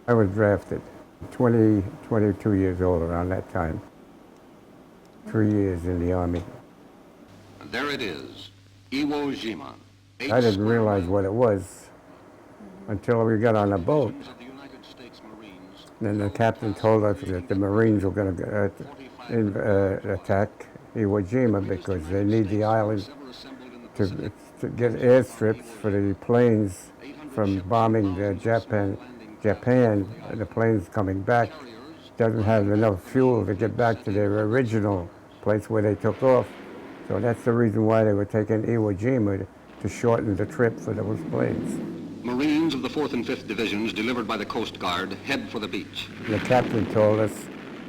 I was drafted, 22 years old around that time. 3 years in the Army. And there it is, Iwo Jima. I didn't realize what it was until we got on a boat. Then the captain told us that the Marines were going to attack Iwo Jima because they need the island to get airstrips for the planes from bombing Japan. The planes coming back doesn't have enough fuel to get back to their original place where they took off. So that's the reason why they were taking Iwo Jima, to shorten the trip for those planes. Marines of the 4th and 5th Divisions, delivered by the Coast Guard, head for the beach. The captain told us,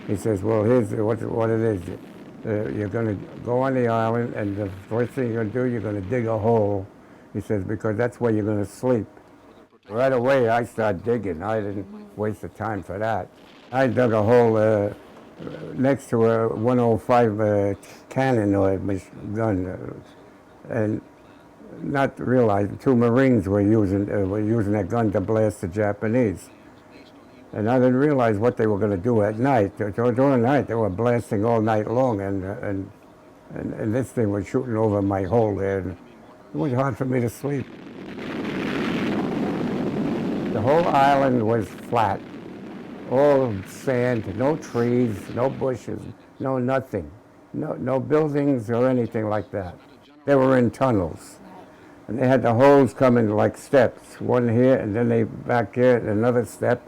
he says, well, here's what it is. You're going to go on the island, and the first thing you're going to do, you're going to dig a hole. He says, because that's where you're going to sleep. Right away, I started digging. I didn't waste the time for that. I dug a hole next to a 105 cannon or gun, and not realizing 2 Marines were using that gun to blast the Japanese. And I didn't realize what they were going to do at night. During the night, they were blasting all night long, and this thing was shooting over my hole there. And it was hard for me to sleep. The whole island was flat, all sand, no trees, no bushes, no nothing, no buildings or anything like that. They were in tunnels. And they had the holes coming like steps, one here, and then they back here, another step,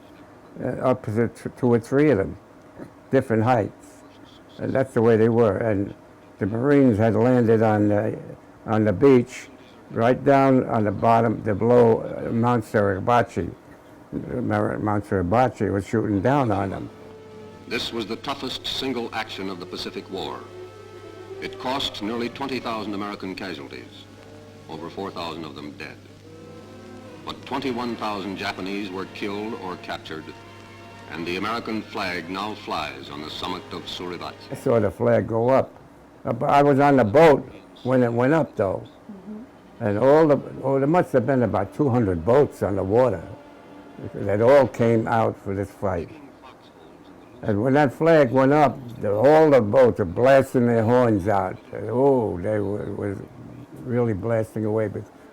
up to 2 or 3 of them, different heights. And that's the way they were. And the Marines had landed on the beach, right down on the bottom, below Mount Suribachi. Mount Suribachi was shooting down on them. This was the toughest single action of the Pacific War. It cost nearly 20,000 American casualties, over 4,000 of them dead. But 21,000 Japanese were killed or captured, and the American flag now flies on the summit of Suribachi. I saw the flag go up. I was on the boat when it went up, though. And there must have been about 200 boats on the water that all came out for this fight. And when that flag went up, all the boats were blasting their horns out. Oh, they were really blasting away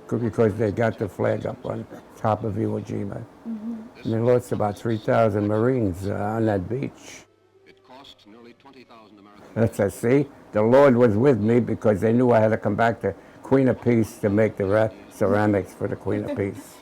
because they got the flag up on top of Iwo Jima. And they lost about 3,000 Marines on that beach. It cost nearly 20,000 American. That's I see. The Lord was with me because they knew I had to come back to Queen of Peace to make the ceramics for the Queen of Peace.